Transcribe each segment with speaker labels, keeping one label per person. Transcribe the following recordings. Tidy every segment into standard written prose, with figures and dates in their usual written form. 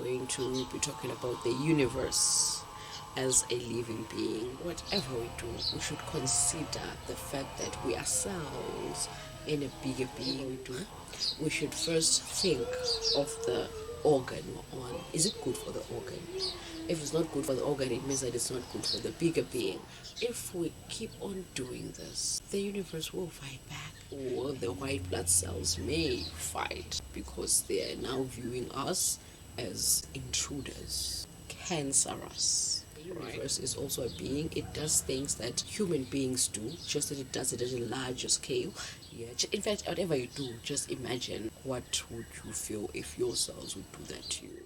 Speaker 1: going to be talking about the universe as a living being. Whatever we do, we should consider the fact that we ourselves in a bigger being. We should first think of the organ we're on. Is it good for the organ? If it's not good for the organ, it means that it's not good for the bigger being. If we keep on doing this, the universe will fight back, or the white blood cells may fight because they are now viewing us as intruders, cancerous. The universe is also a being. It does things that human beings do, just that it does it at a larger scale. Yeah. In fact, whatever you do, just imagine what would you feel if your cells would do that to you.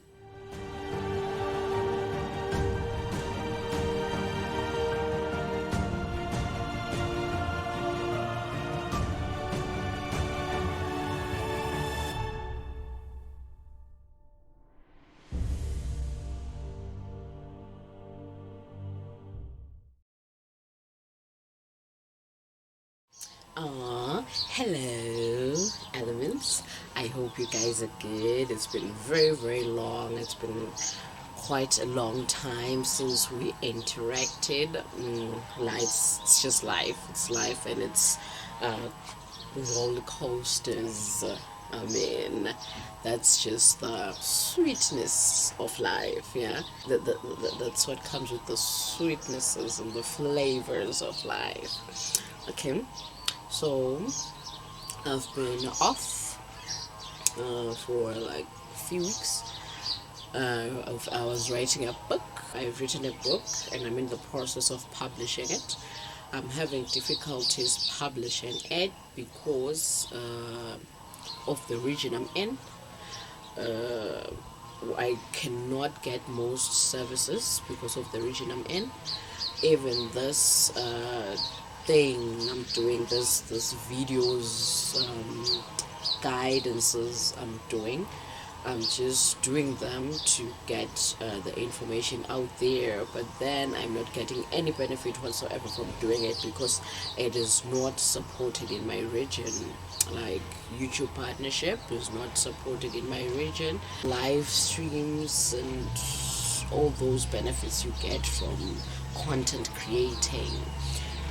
Speaker 1: Hello elements, I hope you guys are good. It's been very long. It's been quite a long time since we interacted. It's just life. It's life, and it's roller coasters. I mean, that's just the sweetness of life, yeah? That's what comes with the sweetnesses and the flavors of life. Okay, so I've been off for like a few weeks. I was writing a book. I've written a book and I'm in the process of publishing it. I'm having difficulties publishing it because of the region I'm in. I cannot get most services because of the region I'm in. Even this thing I'm doing, this videos, guidances I'm just doing them to get the information out there, but then I'm not getting any benefit whatsoever from doing it because it is not supported in my region. Like YouTube partnership is not supported in my region. Live streams and all those benefits you get from content creating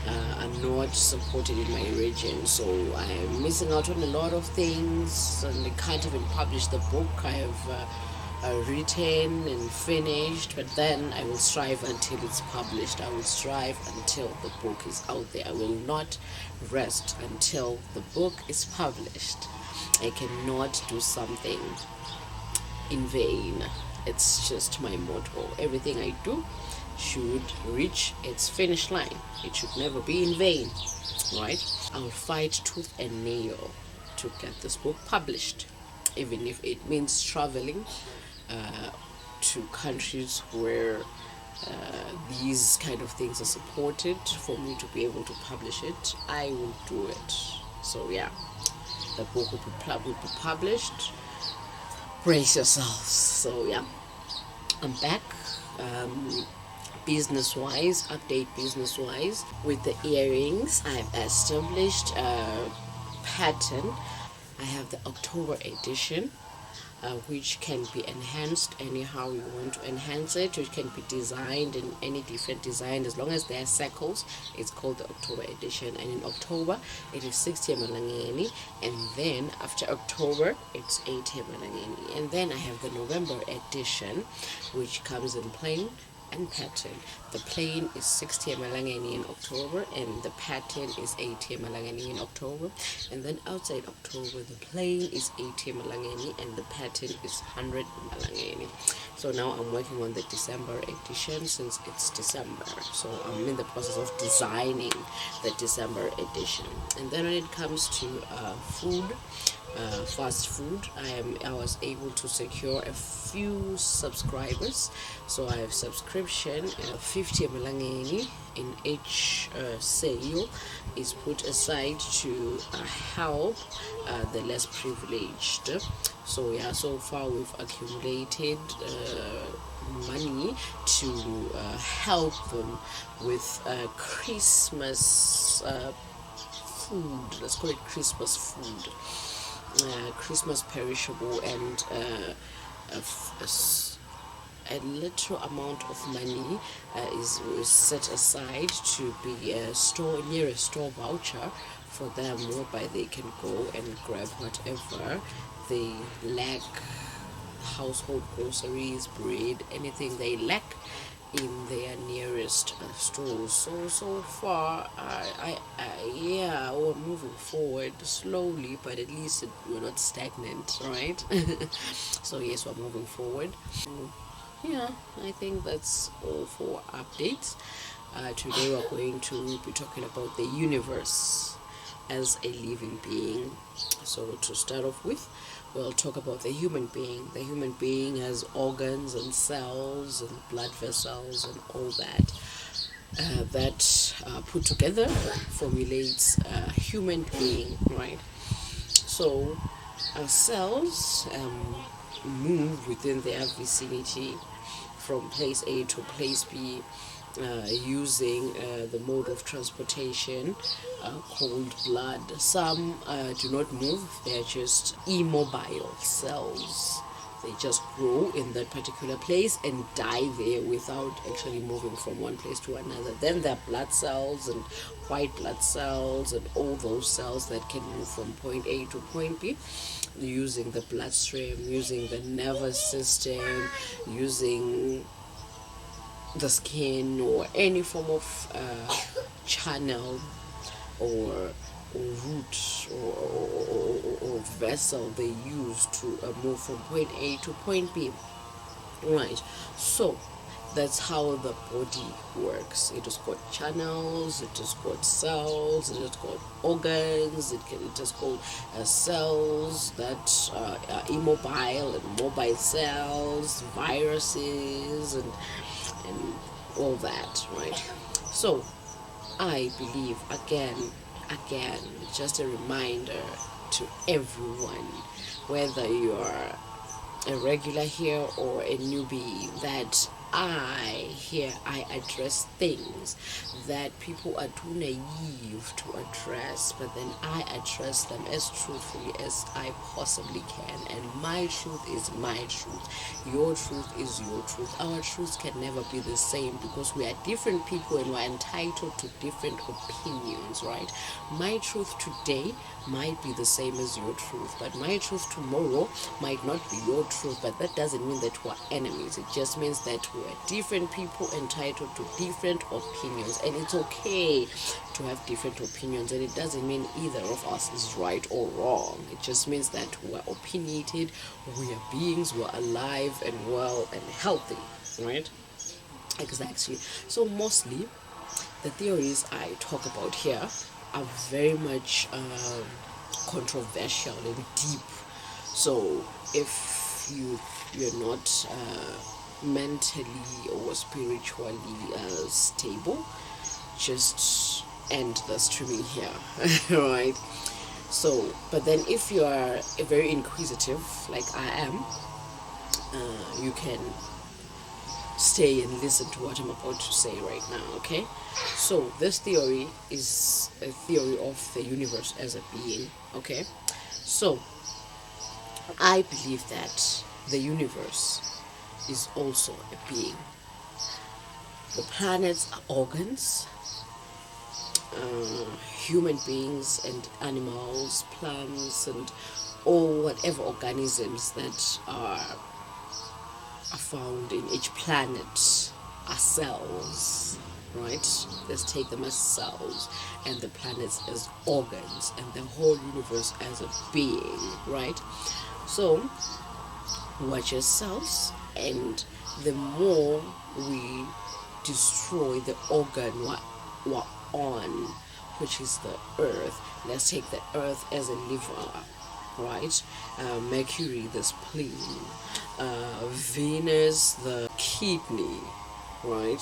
Speaker 1: are not supported in my region, so I'm missing out on a lot of things, and I can't even publish the book I have written and finished. But then I will strive until it's published. I will strive until the book is out there. I will not rest until the book is published. I cannot do something in vain. It's just my motto. Everything I do should reach its finish line. It should never be in vain, right? I'll fight tooth and nail to get this book published, even if it means traveling to countries where these kind of things are supported for me to be able to publish it. I will do it. So yeah, the book will be published. Brace yourselves. So yeah, I'm back. Business-wise, with the earrings, I've established a pattern. I have the October edition, which can be enhanced anyhow you want to enhance it. It can be designed in any different design as long as there are circles. It's called the October edition, and in October it is 60 malangeni, and then after October it's 80 malangeni, and then I have the November edition, which comes in plain and pattern. The plain is 60 malangeni in October, and the pattern is 80 malangeni in October, and then outside October the plain is 80 malangeni and the pattern is 100 malangeni. So now I'm working on the December edition since it's December, so I'm in the process of designing the December edition. And then when it comes to food, fast food, I was able to secure a few subscribers, so I have subscription 50 malangeni in each sale is put aside to help the less privileged. So yeah, so far we've accumulated money to help them with Christmas food. Let's call it Christmas food. Christmas perishable and a little amount of money is set aside to be a store near a store voucher for them, whereby they can go and grab whatever they lack, household groceries, bread, anything they lack in their nearest stores. So far, yeah, we're moving forward slowly, but at least we're not stagnant, right? So yes, we're moving forward. Yeah, I think that's all for updates. Today we're going to be talking about the universe as a living being. So to start off with, we'll talk about the human being. The human being has organs and cells and blood vessels and all that. That put together formulates a human being, right? So our cells move within their vicinity from place A to place B, using the mode of transportation called blood. Some do not move, they're just immobile cells. They just grow in that particular place and die there without actually moving from one place to another. Then there are blood cells and white blood cells and all those cells that can move from point A to point B using the bloodstream, using the nervous system, using the skin or any form of channel or route or vessel they use to move from point A to point B. Right, so that's how the body works. It has got channels, it has got cells, it has got organs, it has got cells that are immobile and mobile cells, viruses, and all that, right? So I believe again, just a reminder to everyone, whether you are a regular here or a newbie, that I address things that people are too naive to address, but then I address them as truthfully as I possibly can. And my truth is my truth. Your truth is your truth. Our truths can never be the same because we are different people and we're entitled to different opinions, right? My truth today might be the same as your truth, but my truth tomorrow might not be your truth. But that doesn't mean that we're enemies. It just means that we're different people entitled to different opinions, and it's okay to have different opinions, and it doesn't mean either of us is right or wrong. It just means that we're opinionated, we are beings, we're alive and well and healthy, right? Exactly. So mostly the theories I talk about here are very much controversial and deep. So if you're not mentally or spiritually stable, just end the streaming here. Right? So, but then if you are a very inquisitive like I am, you can stay and listen to what I'm about to say right now, okay? So this theory is a theory of the universe as a being, okay? So I believe that the universe is also a being. The planets are organs. Human beings and animals, plants, and all whatever organisms that are found in each planet are cells, right? Let's take them as cells, and the planets as organs, and the whole universe as a being, right? So we're just cells, and the more we destroy the organ we're on, which is the earth. Let's take the earth as a liver, right? Mercury, the spleen, Venus, the kidney, right?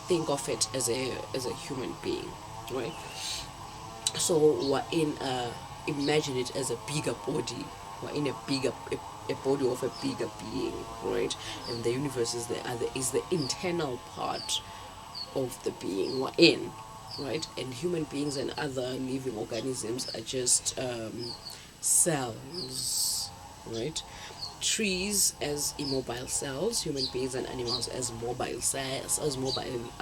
Speaker 1: Think of it as a human being, right? So we're in imagine it as a bigger body. We're in a body of a bigger being, right? And the universe is the internal part of the being we're in, right? And human beings and other living organisms are just cells, right? trees as immobile cells, human beings and animals as mobile cells,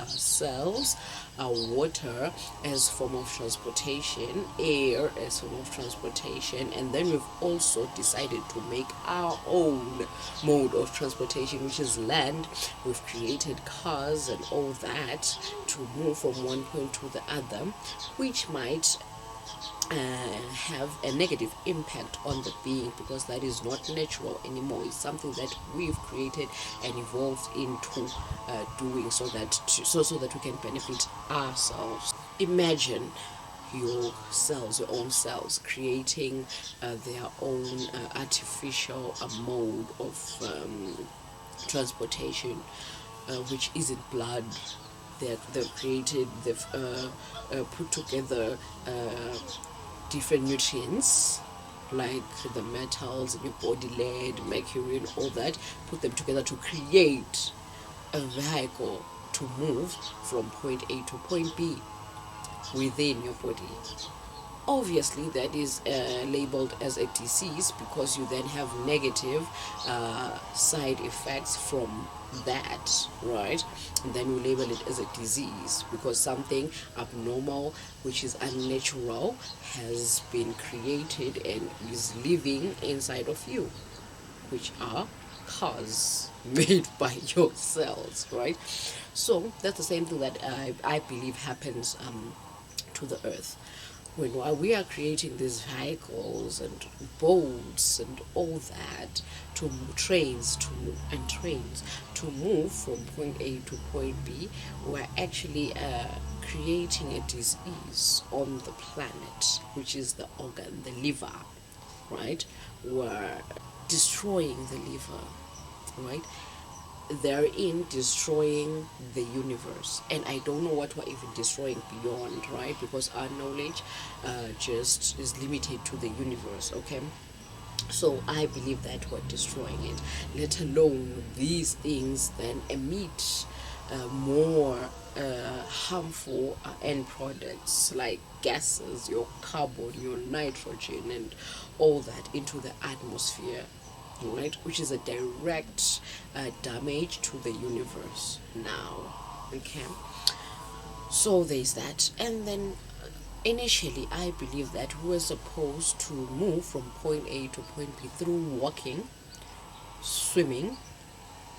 Speaker 1: cells, water as form of transportation, air as form of transportation, and then we've also decided to make our own mode of transportation, which is land. We've created cars and all that to move from one point to the other, which might have a negative impact on the being, because that is not natural anymore. It's something that we've created and evolved into doing, so that we can benefit ourselves. Imagine your own cells, creating their own artificial mode of transportation, which isn't blood. They've created, they've put together different nutrients like the metals in your body, lead, mercury, and all that, put them together to create a vehicle to move from point A to point B within your body. Obviously, that is labeled as a disease, because you then have negative side effects from that, right? And then you label it as a disease, because something abnormal, which is unnatural, has been created and is living inside of you, which are cars made by your cells, right? So that's the same thing that I believe happens to the earth. When we are creating these vehicles and boats and all that, to trains to move from point A to point B, we're actually creating a disease on the planet, which is the organ, the liver, right? We're destroying the liver, right? Therein destroying the universe, and I don't know what we're even destroying beyond, right? Because our knowledge just is limited to the universe. Okay, so I believe that we're destroying it, let alone these things then emit more harmful end products like gases, your carbon, your nitrogen, and all that into the atmosphere, right? Which is a direct damage to the universe now. Okay, so there's that. And then initially, I believe that we were supposed to move from point A to point B through walking, swimming,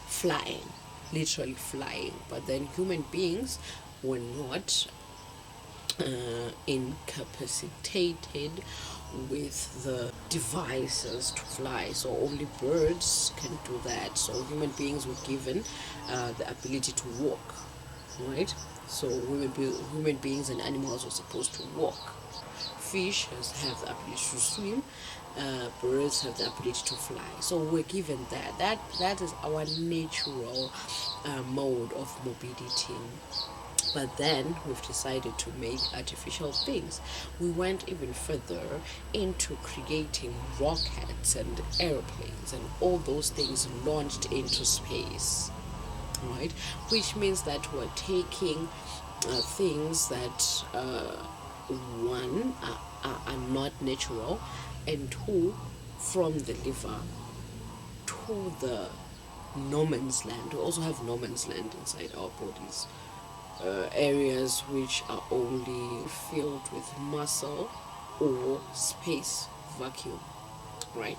Speaker 1: flying, literally flying. But then human beings were not incapacitated with the devices to fly, so only birds can do that. So human beings were given the ability to walk, right? So human beings and animals were supposed to walk. Fish have the ability to swim. Birds have the ability to fly. So we're given that is our natural mode of mobility. But then we've decided to make artificial things. We went even further into creating rockets and airplanes and all those things launched into space, right? Which means that we're taking things that one are not natural, and two, from the liver to the no man's land. We also have no man's land inside our bodies. Areas which are only filled with muscle or space vacuum, right?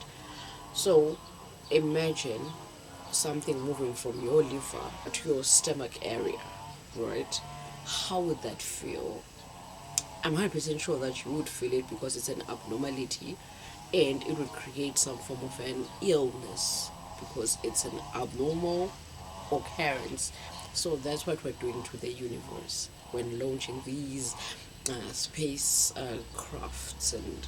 Speaker 1: So imagine something moving from your liver to your stomach area, right? How would that feel? I'm 100% sure that you would feel it, because it's an abnormality and it would create some form of an illness, because it's an abnormal occurrence. So that's what we're doing to the universe when launching these space crafts and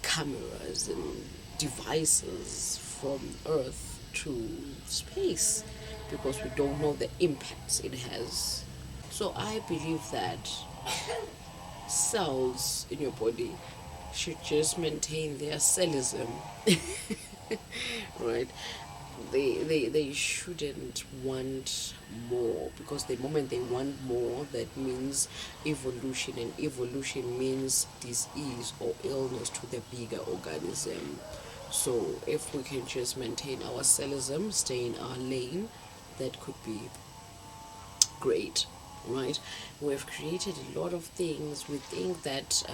Speaker 1: cameras and devices from Earth to space, because we don't know the impacts it has. So I believe that cells in your body should just maintain their cellism, right? They shouldn't want more, because the moment they want more, that means evolution, and evolution means disease or illness to the bigger organism. So if we can just maintain our cellism, stay in our lane, that could be great, right? We've created a lot of things. We think that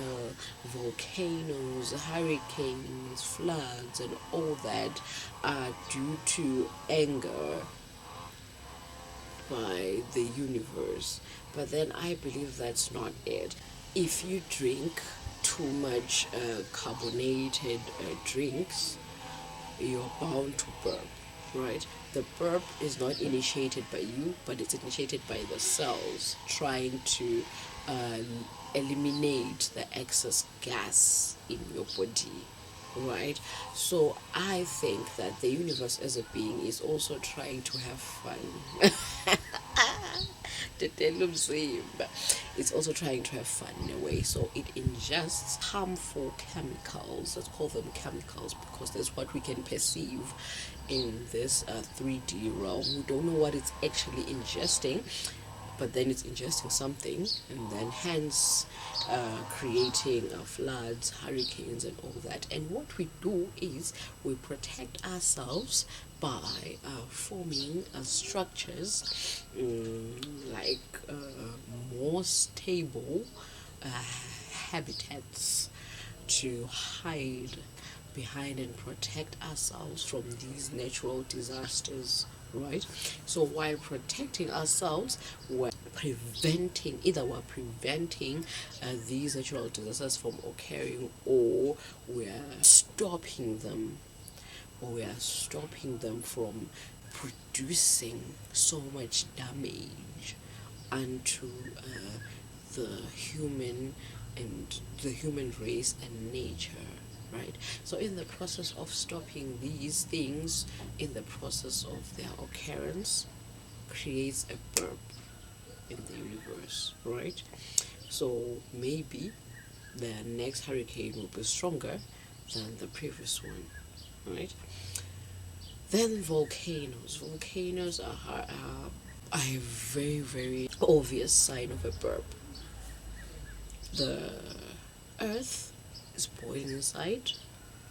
Speaker 1: volcanoes, hurricanes, floods, and all that are due to anger by the universe. But then I believe that's not it. If you drink too much carbonated drinks, you're bound to burp, right? The burp is not initiated by you, but it's initiated by the cells trying to uh, eliminate the excess gas in your body, right? So I think that the universe as a being is also trying to have fun. It's also trying to have fun in a way, so it ingests harmful chemicals. Let's call them chemicals because that's what we can perceive in this 3D realm. We don't know what it's actually ingesting, but then it's ingesting something, and then hence creating floods, hurricanes, and all that. And what we do is we protect ourselves by forming structures like more stable habitats to hide behind and protect ourselves from these natural disasters, right? So while protecting ourselves, we're preventing these natural disasters from occurring, or we're stopping them, from producing so much damage unto the human race and nature, right? So in the process of stopping these things, in the process of their occurrence, creates a burp in the universe, right? So maybe the next hurricane will be stronger than the previous one, right? Then volcanoes are a very, very obvious sign of a burp. The earth is boiling inside,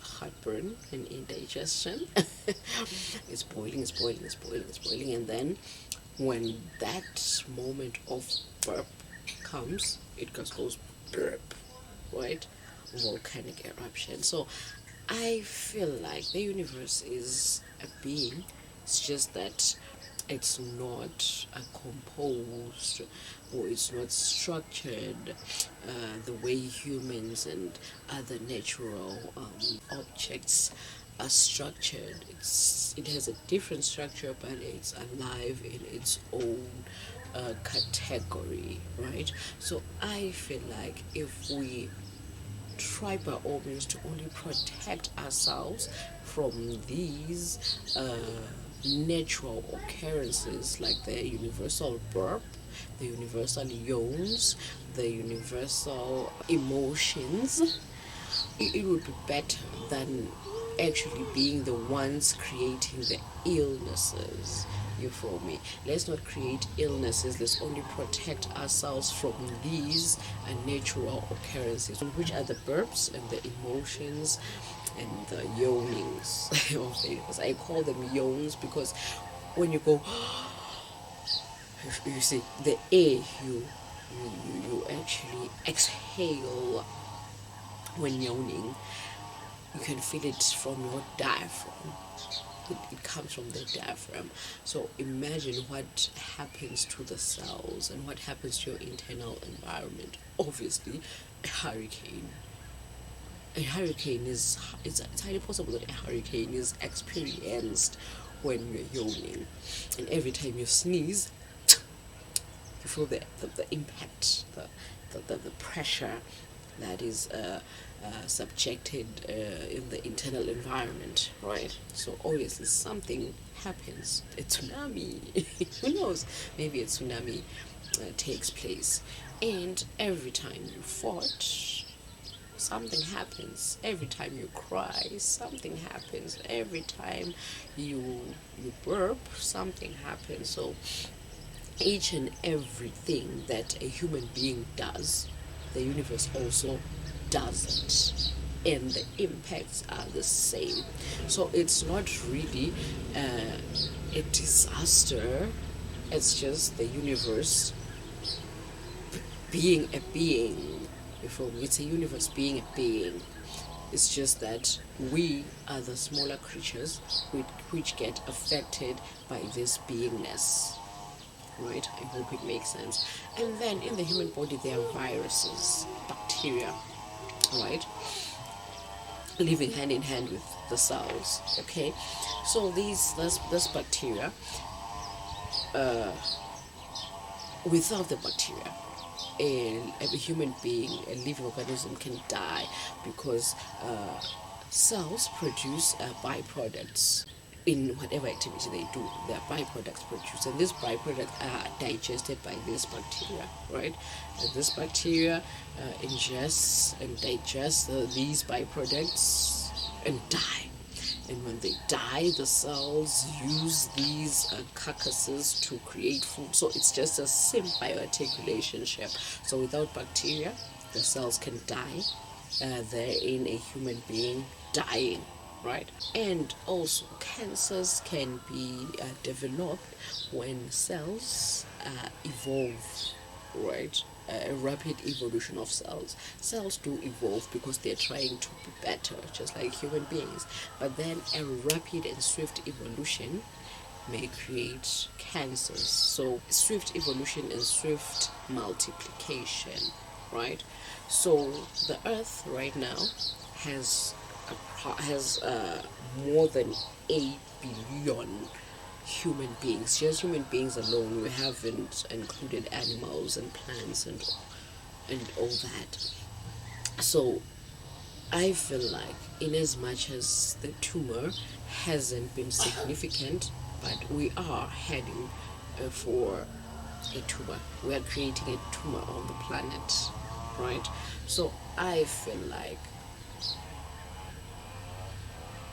Speaker 1: heartburn and indigestion. It's boiling, and then when that moment of burp comes, it just goes burp, right? Volcanic eruption. So I feel like the universe is a being. It's just that it's not composed, or it's not structured the way humans and other natural objects are structured. It has a different structure, but it's alive in its own category, right? So I feel like if we try by all means to only protect ourselves from these natural occurrences like the universal burp, the universal yawns, the universal emotions, it would be better than actually being the ones creating the illnesses. You follow me? Let's not create illnesses. Let's only protect ourselves from these natural occurrences, which are the burps and the emotions and the yawnings of the universe. I call them yawns because when you go, you see the air you actually exhale when yawning. You can feel it from your diaphragm. It comes from the diaphragm. So imagine what happens to the cells and what happens to your internal environment. Obviously, a hurricane. It's highly possible that a hurricane is experienced when you're yawning, and every time you sneeze, you feel the impact, the pressure that is subjected in the internal environment, right? So obviously something happens. A tsunami, who knows? Maybe a tsunami takes place, and every time you fought, something happens. Every time you cry, something happens. Every time you burp, something happens. So each and everything that a human being does, the universe also does it. and the impacts are the same. So it's not really a disaster, it's just the universe being a being. It's a universe being a being. It's just that we are the smaller creatures which get affected by this beingness. Right? I hope it makes sense. And then in the human body, there are viruses, bacteria, right? Living hand in hand with the cells. Okay, so this bacteria, without the bacteria, a human being, a living organism can die because cells produce byproducts in whatever activity they do. Their byproducts produced, and these byproducts are digested by this bacteria, right? And this bacteria ingests and digests these byproducts and die. And when they die, the cells use these carcasses to create food. So it's just a symbiotic relationship. So without bacteria, the cells can die. They're in a human being dying, right? And also, cancers can be developed when cells evolve, right? A rapid evolution of cells. Cells do evolve because they're trying to be better, just like human beings. But then a rapid and swift evolution may create cancers. So swift evolution and swift multiplication, right? So the Earth right now has more than 8 billion human beings. Just human beings alone. We haven't included animals and plants and all that. So I feel like, in as much as the tumor hasn't been significant, but we are heading for a tumor. We are creating a tumor on the planet, right? So I feel like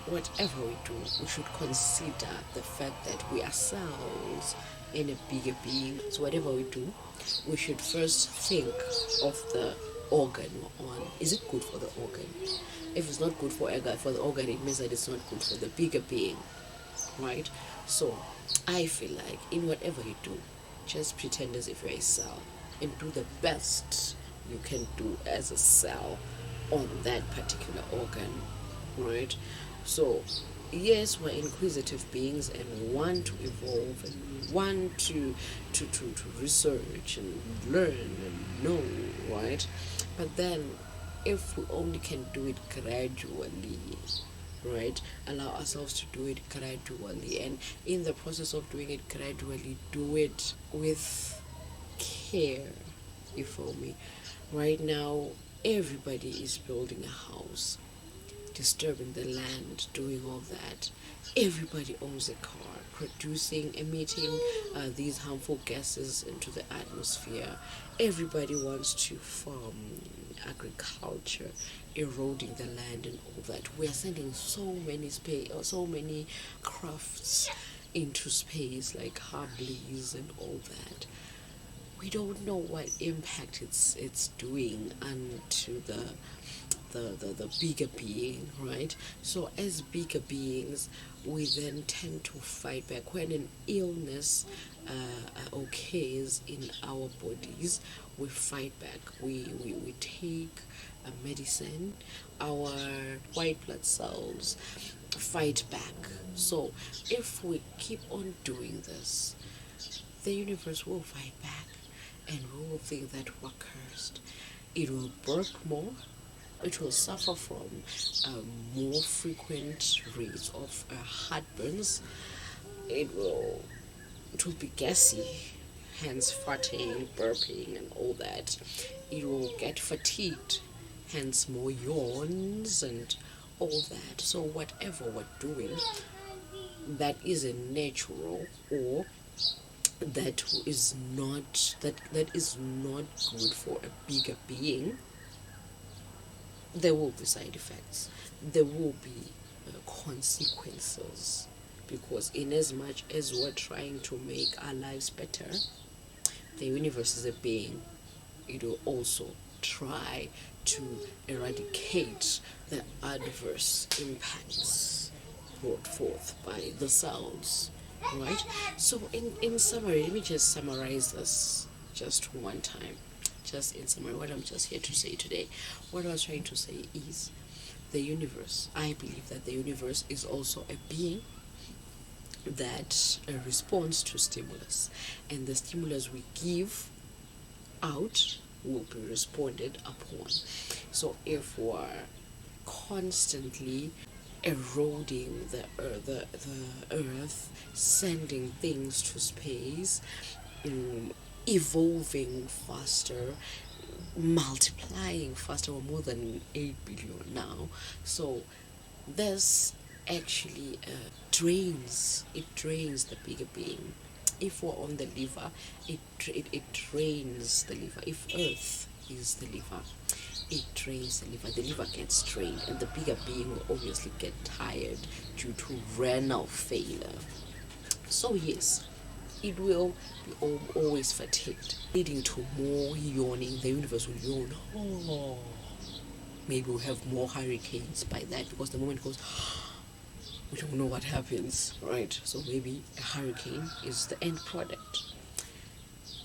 Speaker 1: whatever we do, we should consider the fact that we are cells in a bigger being. So whatever we do, we should first think of the organ we're on. Is it good for the organ? If it's not good for the organ, it means that it's not good for the bigger being, right? So I feel like in whatever you do, just pretend as if you're a cell and do the best you can do as a cell on that particular organ, right? So yes, we're inquisitive beings and want to evolve and want to research and learn and know, right? But then if we only can do it gradually, right, allow ourselves to do it gradually, and in the process of doing it gradually, do it with care, you feel me? Right now everybody is building a house, disturbing the land, doing all that. Everybody owns a car, emitting these harmful gases into the atmosphere. Everybody wants to farm, agriculture, eroding the land and all that. We are sending so many crafts into space, like Hublies and all that. We don't know what impact it's doing onto the bigger being, right? So as bigger beings, we then tend to fight back when an illness occurs in our bodies. We fight back. We take a medicine. Our white blood cells fight back. So if we keep on doing this, the universe will fight back, and we will think that we're cursed. It will work more. It will suffer from more frequent rates of heartburns. It will be gassy, hence farting, burping, and all that. It will get fatigued, hence more yawns and all that. So whatever we're doing that isn't natural, or that is not good for a bigger being, there will be side effects. There will be consequences, because in as much as we're trying to make our lives better, the universe is a being. It will also try to eradicate the adverse impacts brought forth by the cells, right? So in summary, let me just summarize this just one time. Just in summary, what I'm just here to say today, what I was trying to say is the universe. I believe that the universe is also a being that responds to stimulus, and the stimulus we give out will be responded upon. So if we're constantly eroding the earth, sending things to space, evolving faster, multiplying faster, or more than 8 billion now. So this actually drains the bigger being. If we're on the liver, it drains the liver. If earth is the liver, it drains the liver. The liver gets drained, and the bigger being will obviously get tired due to renal failure. So yes, it will be always fatigued, leading to more yawning. The universe will yawn. Oh, maybe we'll have more hurricanes by that, because the moment it goes, we don't know what happens, right? So maybe a hurricane is the end product.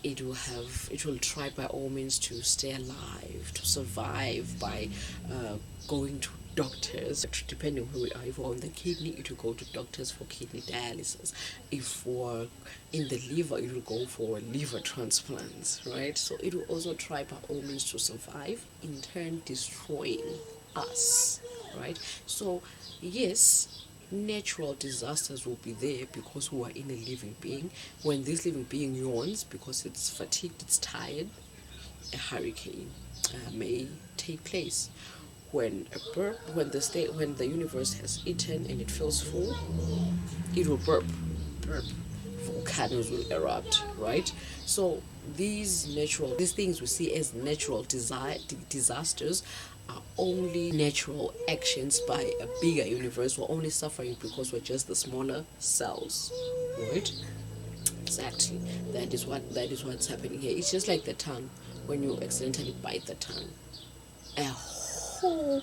Speaker 1: It will try by all means to stay alive, to survive by going to doctors, depending on who we are. If we're on the kidney, it will go to doctors for kidney dialysis. If we're in the liver, it will go for liver transplants, right? So it will also try by all means to survive, in turn destroying us, right? So yes, natural disasters will be there because we are in a living being. When this living being yawns because it's fatigued, it's tired, a hurricane may take place. When the universe has eaten and it feels full, it will burp. Volcanoes will erupt, right? So these things we see as natural disasters are only natural actions by a bigger universe. We're only suffering because we're just the smaller cells, right? Exactly. That is what's happening here. It's just like the tongue. When you accidentally bite the tongue, a whole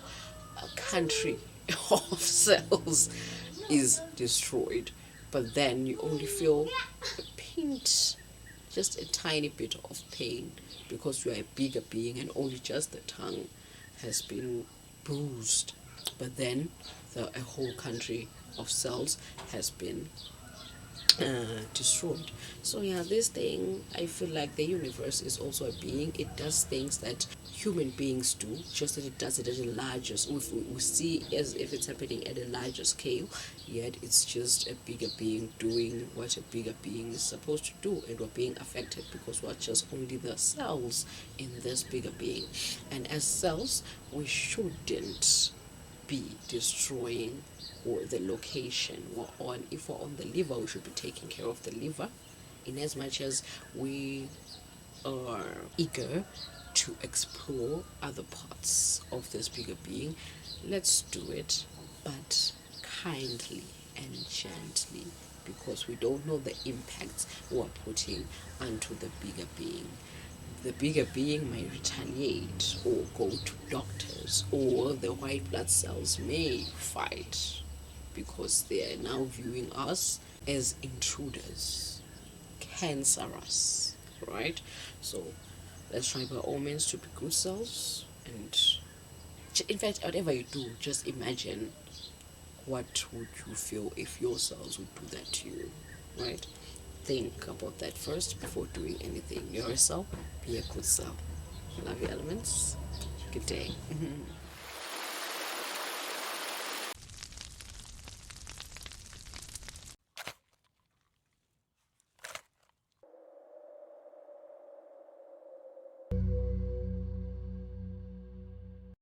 Speaker 1: country of cells is destroyed, but then you only feel a pinch, just a tiny bit of pain, because you are a bigger being and only just the tongue has been bruised, but then a whole country of cells has been destroyed. So yeah, this thing, I feel like the universe is also a being. It does things that human beings do, just that it does it at a larger, we see as if it's happening at a larger scale, yet it's just a bigger being doing what a bigger being is supposed to do, and we're being affected because we're just only the cells in this bigger being. And as cells, we shouldn't be destroying or the location we're on. If we're on the liver, we should be taking care of the liver, in as much as we are eager to explore other parts of this bigger being. Let's do it, but kindly and gently, because we don't know the impacts we're putting onto the bigger being. The bigger being may retaliate or go to doctors, or the white blood cells may fight because they are now viewing us as intruders, cancerous, right? So let's try by all means to be good cells, and in fact, whatever you do, just imagine what would you feel if your cells would do that to you, right? Think about that first before doing anything. You're a cell, be a good cell. Love you, elements. Good day.